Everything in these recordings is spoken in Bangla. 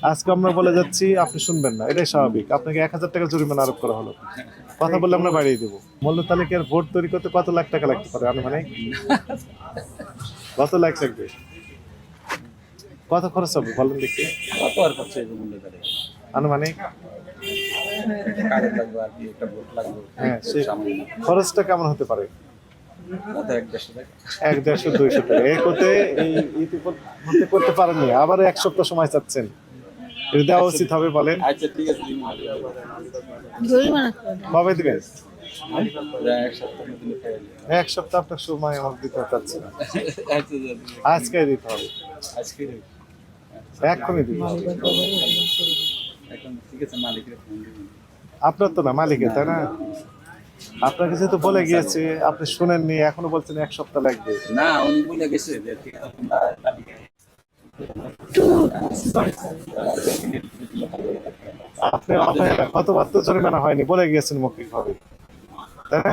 আজকে আমরা বলে যাচ্ছি, আপনি শুনবেন না, এটাই স্বাভাবিক। আপনাকে 1000 টাকা জরিমানা আরোপ করা হলো। কথা বললে আমরা বাড়িয়ে দেবো। মূল্য তালিকার ভোট তৈরি করতে কত লাখ টাকা লাগতে পারে আনুমানিক? কত লাখ লাগবে? কত খরচ হবে বলেন দেখি। কত আর খরচ হবে মূল্য তালিকা? আনুমানিক কাগজ লাগবে আর কি, একটা ভোট লাগবে। হ্যাঁ, সেই খরচটা কেমন হতে পারে? কত 1-150 টাকা? 100-150-200 টাকা এ করতে এই ইতিমধ্যে করতে পারেননি, আবার 1 সপ্তাহ সময় চাচ্ছেন। এটা দেওয়া উচিত হবে বলেন। আচ্ছা ঠিক আছে, দিন কবে দিবেন? এক সপ্তাহ দিলে খাইয়ে দিন। 1 সপ্তাহ আপনার সময় আমাকে দিতে চাচ্ছি না, আচ্ছা দিন। আজকে দিতে হবে, আজকে দিন। এক্ষুনি দিতে হবে। এখন ঠিক আছে, মালিকের ফোন দিন। আপনার তো না, মালিকের, তাই না? আপনাকে যেহেতু বলে গিয়েছে, আপনি শুনেননি, এখনো বলছেন 1 সপ্তাহ লাগবে। না, উনি বলে গেছে যে ঠিক আছে তালিকা। আপনি কতবার তো জরিমানা হয়নি, বলে গিয়েছেন মৌখিকভাবে, তাই না?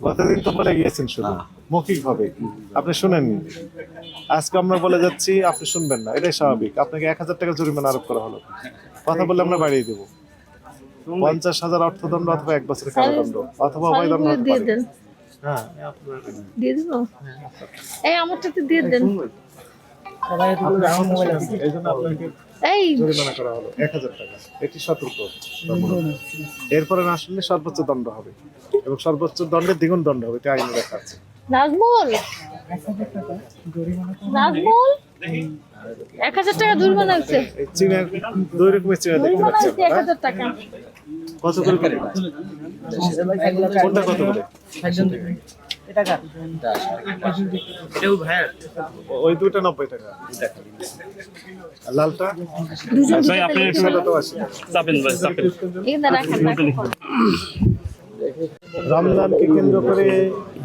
গতদিন তো বলে গিয়েছেন শুধু মৌখিকভাবে, আপনি শুনেননি। আজকে আমরা বলে যাচ্ছি, আপনি শুনবেন না, এটাই স্বাভাবিক। আপনাকে 1000 টাকা জরিমানা আরোপ করা হলো। কথা বললে আমরা বাড়িয়ে দেবো। 50,000 অর্থদণ্ড অথবা 1 বছরের কারাদণ্ড অথবা অভয়দণ্ড হতে পারে। হ্যাঁ, দিয়ে দিব। এই আমারটাতে দিয়ে দেন। এই জন্য আপনাকে এই জরিমানা করা হলো 1000 টাকা। এটি সতর্ক। এরপরে না শুনলে সর্বোচ্চ দণ্ড হবে, এবং সর্বোচ্চ দণ্ডের দ্বিগুণ দণ্ড হবে, এটা আইনে লেখা আছে। নাজমুল, নাজমুল 1000 টাকা জরিমানা হচ্ছে। এই চীনের 2 রকমের চীনা দেখতে জরিমানা পাচ্ছেন, হচ্ছে 1000 টাকা। কত করে করে? কোনটা কত করে? ওই দুটো 90 টাকা। আর লালটা ভাই আপনি সেটা তো 80 টাকা। চাপেন ভাই চাপেন। এখানে রাখেন, রাখেন। রমজানকে কেন্দ্র করে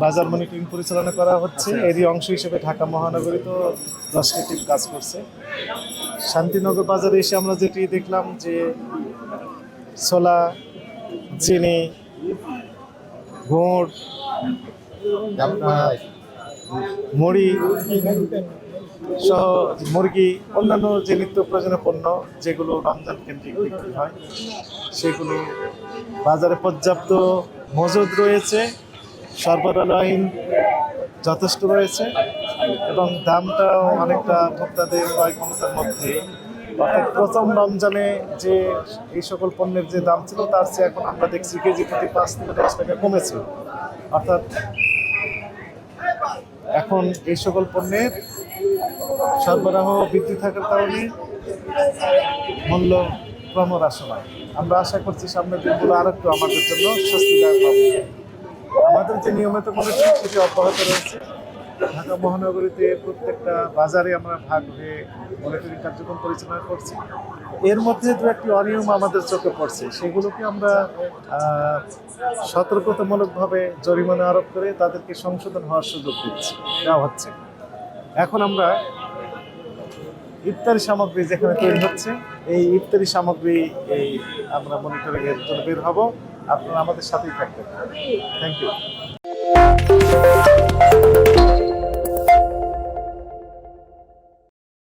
বাজার মনিটরিং পরিচালনা করা হচ্ছে। এরই অংশ হিসেবে ঢাকা মহানগরী তো 10টি টিম কাজ করছে। শান্তিনগর বাজারে এসে আমরা যেটি দেখলাম যে ছোলা, চিনি, গুড়, আপনার মুড়ি সহ মুরগি, অন্যান্য যে নিত্য প্রয়োজনীয় পণ্য যেগুলো রমজান কেন্দ্রিক বিক্রি হয়, সেগুলো বাজারে পর্যাপ্ত মজুদ রয়েছে, সরবরাহহীন যথেষ্ট রয়েছে, এবং দামটাও অনেকটা ভোক্তাদের ক্রয় ক্ষমতার মধ্যে। অর্থাৎ প্রথম রমজানে যে এই সকল পণ্যের যে দাম ছিল, তার চেয়ে এখন আমরা দেখছি কেজি প্রতি 5 থেকে 10 টাকা কমেছে। অর্থাৎ এখন এই সকল পণ্যের সরবরাহ বৃদ্ধি থাকার কারণে মূল্য ক্রমহ্রাসমান। আমরা আশা করছি সামনের দিনগুলো আর একটু আমাদের জন্য স্বস্তিদায়ক হবে। আমাদের যে নিয়মিত মনিটরিং সেটি অব্যাহত রয়েছে। ঢাকা মহানগরীতে প্রত্যেকটা বাজারে আমরা ভাগ হয়ে মনিটরিং কার্যক্রম পরিচালনা করছি। এর মধ্যে দু একটি অনিয়ম আমাদের চোখে পড়ছে, সেগুলোকে আমরা সতর্কতামূলকভাবে জরিমানা আরোপ করে তাদেরকে সংশোধন হওয়ার সুযোগ দেওয়া হচ্ছে। এখন আমরা ইফতারি সামগ্রী যেখানে তৈরি হচ্ছে, এই ইফতারি সামগ্রী এই আমরা মনিটরিং এর জন্য বের হব। আপনারা আমাদের সাথেই থাকবেন। Thank you.